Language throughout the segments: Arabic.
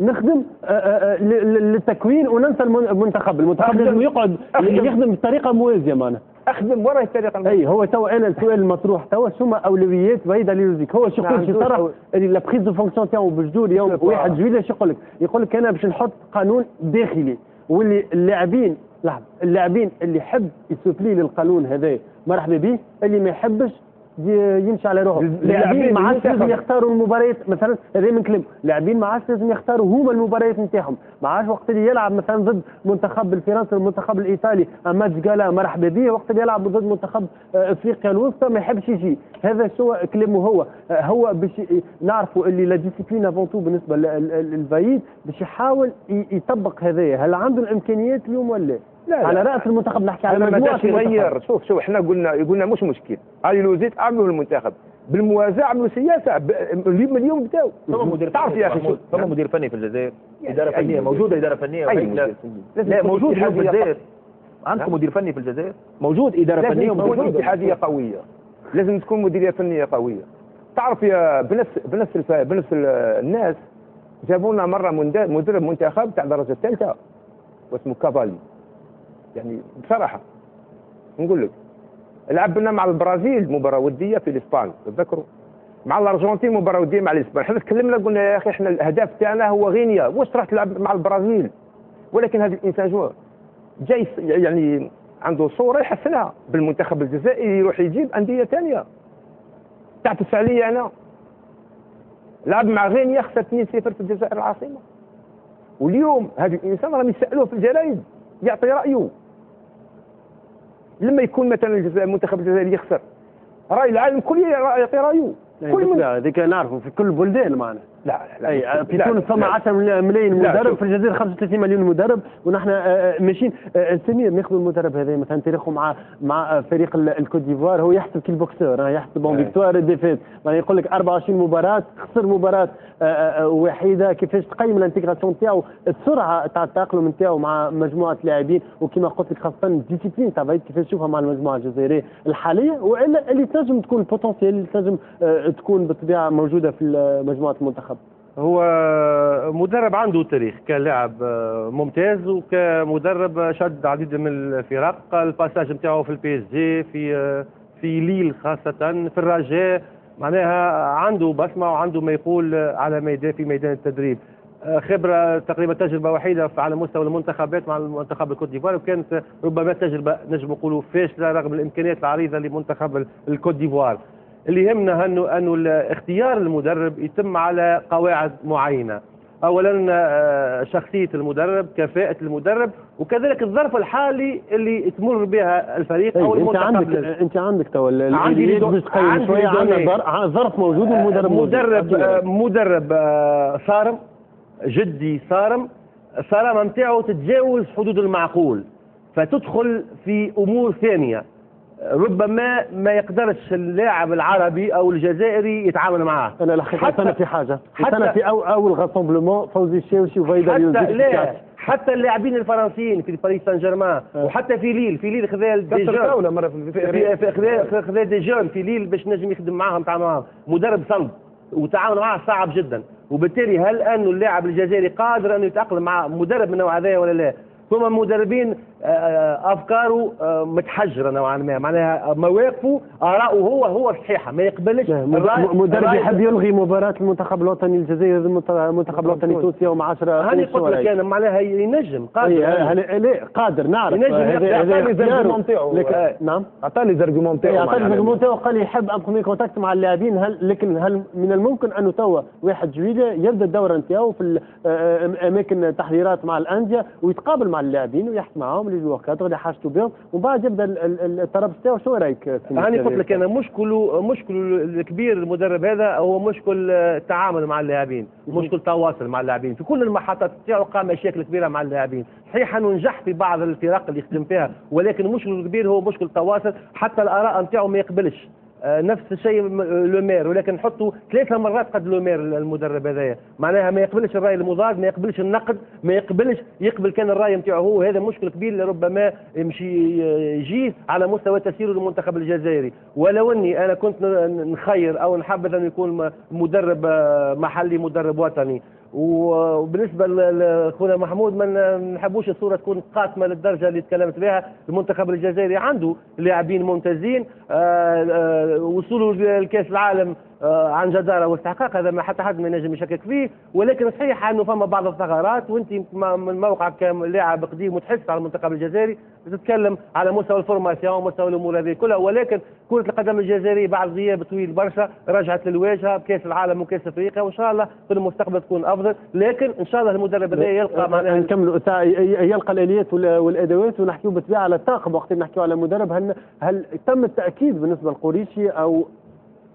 نخدم للتكوين وننسى المنتخب لازم يقعد يخدم بطريقه موازيه معنا. اخدم وراه الطريقه الموازيه. اي هو تو انا السؤال المطروح تو شنو اولويات بعيده للوزيك هو شو يقول شي صرح لا بريز دو فونكسيون تاعو بجدول يوم 1 جويلية شو يقول لك انا باش نحط قانون داخلي واللي اللاعبين اللي يحب يسوفلي للقانون هذا مرحبا به، اللي ما يحبش يمشي على روحه. اللاعبين ما عادش لازم يختاروا المباريات مثلا، هذا من كلام اللاعبين ما عادش لازم يختاروا هما المباريات نتاعهم، ما عادش وقت اللي يلعب مثلا ضد منتخب الفرنسي والمنتخب الايطالي ماتش قالا مرحبا به، وقت اللي يلعب ضد منتخب افريقيا الوسطى ما يحبش يجي. هذا شو كلامه هو باش نعرفوا اللي لا ديسيبلين افونتو بالنسبه للفايد باش يحاول يطبق هذايا. هل عنده الامكانيات اليوم ولا لا على راس المنتخب نحكي على مجموعه يغير. شوف احنا قلنا مش مشكل، هاي لوزيت عملوا المنتخب بالموازاه، عملوا سياسه اليوم بداوا. تعرف يا اخي ثم مدير فني في الجزائر، اداره فنيه موجوده، اداره فنيه لا موجود في الجزائر. عندكم مدير فني في الجزائر موجود، اداره فنيه وموجود اتحاديه قويه، لازم تكون مديريه فنيه قويه. تعرف يا بنفس الناس جابوا لنا مره مدرب منتخب تاع درجه ثالثه واسمه كافالي، يعني بصراحه نقول لك لعبنا مع البرازيل مباراه وديه في الاسبان تذكروا، مع الارجنتين مباراه وديه مع الاسبان. احنا تكلمنا قلنا يا اخي احنا الاهداف تاعنا هو غينيا، واش راح تلعب مع البرازيل؟ ولكن هذا الانسان جو جاي يعني عنده صوره يحسنها بالمنتخب الجزائري، يروح يجيب انديه ثانيه. تعرف علي انا لعب مع غينيا خسر 2-0 في الجزائر العاصمه، واليوم هذا الانسان راهم يسالوه في الجرايد يعطي رايه. لما يكون مثلا المنتخب الجزائري يخسر راي العالم كله يعطي رايه. هذيك نعرفوا في كل البلدان معنا. لا اي في تونس فما 10 ملايين مدرب، في الجزائر 35 مليون مدرب، ونحن ماشيين سمير ناخذوا المدرب هذا مثلا تاريخه مع فريق الكوت ديفوار، هو يحسب كي البوكسور، يحسب بون فيكتوار ديفيت، يعني يقول لك 24 مباراه خسر مباراه وحيده. كيفاش تقيم الانتيغراسيون تاعو، السرعه تاع التاقلم نتاعو مع مجموعه لاعبين، وكما قلت لك خاصه الديسيبلين تاع كيفاش تشوفها مع المجموعه الجزائريه الحاليه، والا اللي تنجم تكون البوتنسيال اللي تنجم تكون بالطبيعه موجوده في مجموعه المنتخب. هو مدرب عنده تاريخ كلاعب ممتاز، وكمدرب شد عديد من الفرق. الباساج نتاعو في البي اس جي، في ليل خاصة، في الرجاء، معناها عنده بصمة وعنده ما يقول على في ميدان التدريب. خبرة تقريبا تجربة وحيدة على مستوى المنتخبات مع المنتخب الكوت ديفوار، وكانت ربما تجربة نجم نقولوا فاشلة رغم الإمكانيات العريضة لمنتخب الكوت ديفوار. اللي يهمنا انه اختيار المدرب يتم على قواعد معينه. اولا شخصيه المدرب، كفاءه المدرب، وكذلك الظرف الحالي اللي تمر بها الفريق او المنتخب. انت عندك تو عندي شويه عندنا ظرف موجود والمدرب مدرب صارم جدي، صارم نتاعو تتجاوز حدود المعقول، فتدخل في امور ثانيه ربما ما يقدرش اللاعب العربي او الجزائري يتعامل معاه. انا الحقيقه في حاجه، حتى في اول غاسومبلومون فوزي الشاوشي وفايدا اليوزي، حتى اللاعبين الفرنسيين في باريس سان جيرمان وحتى في ليل خذا دي جون، خذا دي جون في ليل باش نجم يخدم معاهم، يتعامل معاهم. مدرب صلب وتعامل معاه صعب جدا، وبالتالي هل انه اللاعب الجزائري قادر انه يتاقلم مع مدرب من النوع هذا ولا لا؟ ثم مدربين افكاره متحجره نوعا ما، معناها مواقفه اراءه هو صحيحه، ما يقبلش مدرب يحب يلغي مباراه المنتخب الوطني الجزائري المنتخب الوطني التونسي يوم 10. هاني قلت لك انا معناها ينجم قادر نعرف نعم عطاني زارغومون تاعو قال يحب ان برومي كونتاكت مع اللاعبين. لكن هل من الممكن انه توا 1 جويلية يبدا الدوره نتاعو في اماكن تحضيرات مع الانديه ويتقابل مع اللاعبين ويحكي معاهم لي جوار غادي حاجته بهم، ومن بعد يبدا الترابط تاعو؟ شو رايك؟ انا قلت لك انا مشكل الكبير المدرب هذا هو مشكل التعامل مع اللاعبين، مشكل التواصل مع اللاعبين في كل المحطات تاعو. قام مشاكل كبيره مع اللاعبين، صحيح انه نجح في بعض الفرق اللي يخدم فيها، ولكن المشكل الكبير هو مشكل التواصل. حتى الاراء نتاعو ما يقبلش نفس الشيء لومير، ولكن نحطوا 3 مرات قد لومير المدرب هذايا، معناها ما يقبلش الراي المضاد، ما يقبلش النقد، ما يقبل كان الراي نتاعو هو. هذا مشكل كبير اللي ربما يجي على مستوى تسيير المنتخب الجزائري. ولو اني انا كنت نخير او نحبذ ان يكون مدرب محلي، مدرب وطني، وبالنسبه لخونا محمود ما نحبوش الصوره تكون قاتمه للدرجه اللي تكلمت بها. المنتخب الجزائري عنده لاعبين ممتازين، وصوله لكاس العالم عن جداره واستحقاق، هذا ما حتى حد ما ينجم يشكك فيه، ولكن صحيح انه فما بعض الثغرات، وانت من موقعك كلاعب قديم متحس على المنتخب الجزائري تتكلم على مستوى الفورماسيون ومستوى الامور هذه كلها، ولكن كره القدم الجزائريه بعد غياب طويل برشا رجعت للواجهه بكاس العالم وكاس افريقيا، وان شاء الله في المستقبل تكون افضل، لكن ان شاء الله المدرب هذا يلقى معناها نكملوا يلقى الاليات والادوات ونحكيوا بالطبيعه على الطاقم. وقت نحكيوا على مدرب، هل تم التاكيد بالنسبه للقريشي او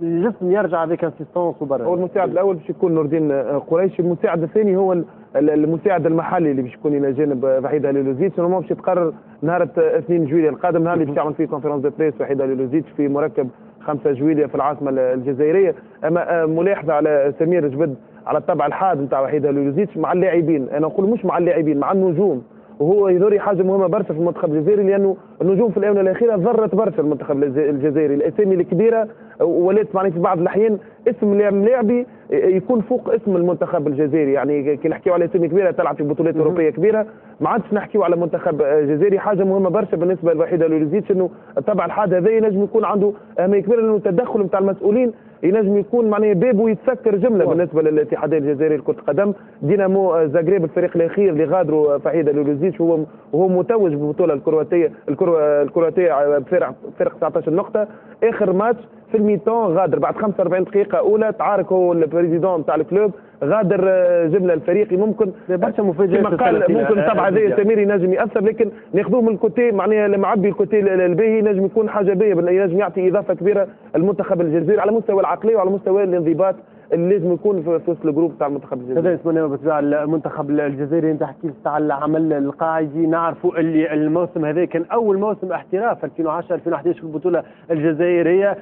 الجسم يرجع افيك انسيستونس وبرا؟ هو المساعد الاول باش يكون نور الدين قريشي، المساعد الثاني هو المساعد المحلي اللي باش يكون الى جانب وحيد هاليلوزيتش، نورمالمون باش يتقرر نهار 2 جويلية القادم، نهار اللي باش يعمل فيه كونفيرونس دو بريس وحيد هاليلوزيتش في مركب 5 جويلية في العاصمه الجزائريه. اما ملاحظه على سمير جبد على الطبع الحاد نتاع وحيد هاليلوزيتش مع اللاعبين، انا نقول مش مع اللاعبين، مع النجوم، وهو يدوري حاجه مهمه برشا في المنتخب الجزائري، لانه النجوم في الاونه الاخيره ضرت برشا المنتخب الجزائري. الاسامي الكبيره ولات معني في بعض الاحيان اسم لاعبي يكون فوق اسم المنتخب الجزائري، يعني كي نحكيو على اسامي كبيره تلعب في بطولات اوروبيه كبيره، ما عادش نحكيو على منتخب جزائري. حاجه مهمه برشا بالنسبه لوحيد هاليلوزيتش انه طبعا الحاد هذا ينجم يكون عنده اهميه كبيره، لانه التدخل نتاع المسؤولين ينجم يكون معناها بابه يتسكر جمله بالنسبه للاتحاد الجزائري لكره القدم. دينامو زاغريب الفريق الاخير اللي غادروا وحيد هاليلوزيتش وهو متوج بالبطوله الكرواتيه بفارق 19 نقطه. اخر ماتش في الميتون غادر بعد 45 دقيقه اولى، تعارك هو البريزيدون تاع الكلوب، غادر جمله الفريقي. ممكن برشا مفاجات كما قال ممكن طبعا هذا سمير ينجم ياثر، لكن ناخذوه من الكوتي معناها المعبي الكوتي الباهي ينجم يكون حاجه باهيه، ينجم يعطي اضافه كبيره المنتخب الجزائري على مستوى العقليه وعلى مستوى الانضباط اللي لازم يكون في وسط الجروب تاع المنتخب الجزائري. هذا نتمنى بالطبيعه المنتخب الجزائري. انت حكيت على العمل القاعدي، نعرفوا اللي الموسم هذا كان اول موسم احتراف 2010 2011 في البطوله الجزائريه.